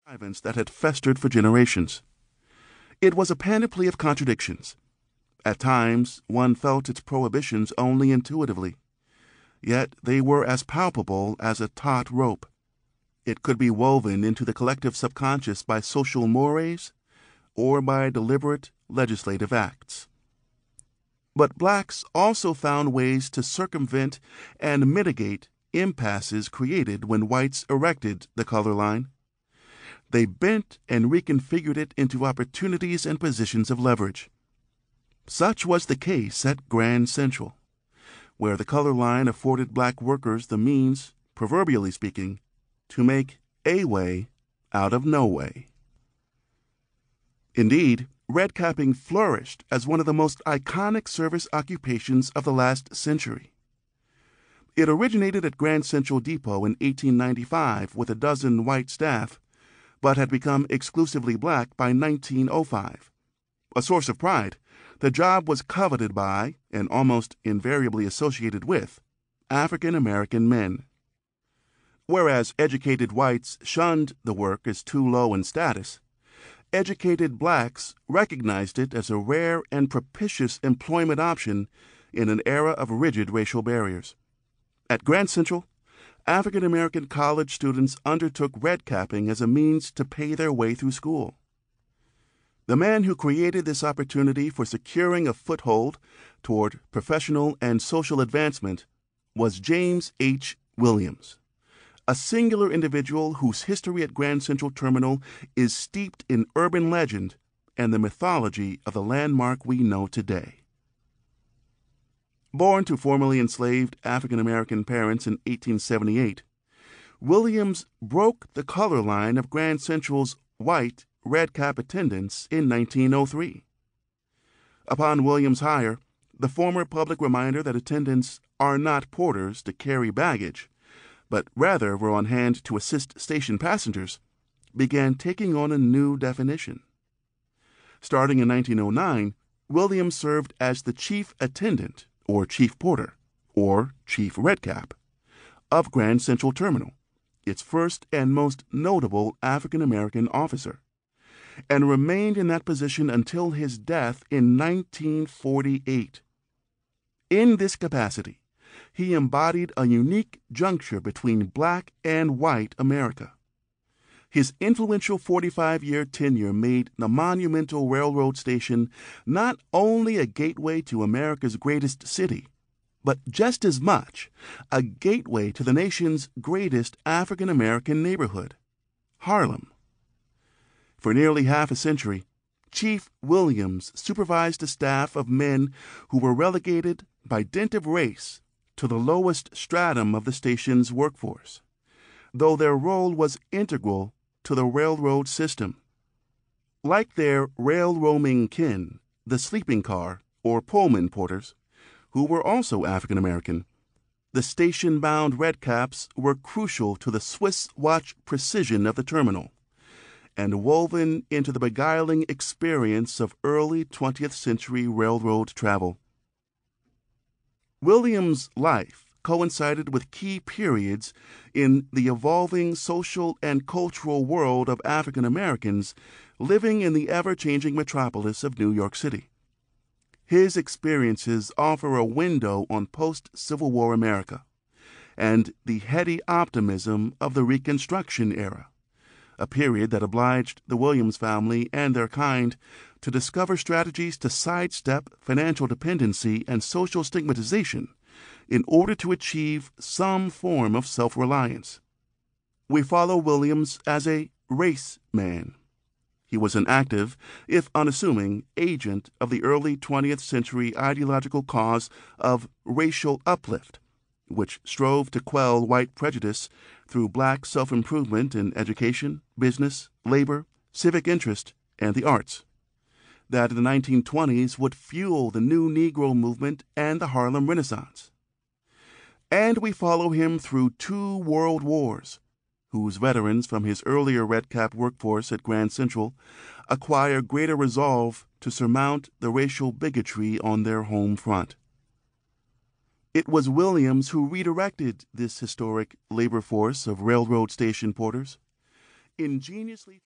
contrivance that had festered for generations. It was a panoply of contradictions. At times, one felt its prohibitions only intuitively, yet they were as palpable as a taut rope. It could be woven into the collective subconscious by social mores or by deliberate legislative acts. But blacks also found ways to circumvent and mitigate impasses created when whites erected the color line. They bent and reconfigured it into opportunities and positions of leverage. Such was the case at Grand Central, where the color line afforded black workers the means, proverbially speaking, to make a way out of no way. Indeed, redcapping flourished as one of the most iconic service occupations of the last century. It originated at Grand Central Depot in 1895 with a dozen white staff, but had become exclusively black by 1905. A source of pride, the job was coveted by, and almost invariably associated with, African American men. Whereas educated whites shunned the work as too low in status, educated blacks recognized it as a rare and propitious employment option in an era of rigid racial barriers. At Grand Central, African American college students undertook redcapping as a means to pay their way through school. The man who created this opportunity for securing a foothold toward professional and social advancement was James H. Williams, a singular individual whose history at Grand Central Terminal is steeped in urban legend and the mythology of the landmark we know today. Born to formerly enslaved African American parents in 1878, Williams broke the color line of Grand Central's white redcap attendants in 1903. Upon Williams' hire, the former public reminder that attendants are not porters to carry baggage, but rather were on hand to assist station passengers, began taking on a new definition. Starting in 1909, Williams served as the chief attendant, or chief porter, or chief redcap, of Grand Central Terminal, its first and most notable African American officer, and remained in that position until his death in 1948. In this capacity, he embodied a unique juncture between black and white America. His influential 45-year tenure made the monumental railroad station not only a gateway to America's greatest city, but just as much a gateway to the nation's greatest African American neighborhood, Harlem. For nearly half a century, Chief Williams supervised a staff of men who were relegated by dint of race to the lowest stratum of the station's workforce, though their role was integral to the railroad system. Like their rail-roaming kin, the sleeping car or Pullman porters, who were also African American, the station-bound redcaps were crucial to the Swiss watch precision of the terminal, and woven into the beguiling experience of early 20th century railroad travel. Williams' life coincided with key periods in the evolving social and cultural world of African Americans living in the ever-changing metropolis of New York City. His experiences offer a window on post-Civil War America and the heady optimism of the Reconstruction era, a period that obliged the Williams family and their kind to discover strategies to sidestep financial dependency and social stigmatization in order to achieve some form of self-reliance. We follow Williams as a race man. He was an active, if unassuming, agent of the early 20th century ideological cause of racial uplift, which strove to quell white prejudice through black self-improvement in education, business, labor, civic interest, and the arts, that in the 1920s would fuel the new Negro movement and the Harlem Renaissance. And we follow him through 2 world wars, whose veterans from his earlier redcap workforce at Grand Central acquire greater resolve to surmount the racial bigotry on their home front. It was Williams who redirected this historic labor force of railroad station porters, ingeniously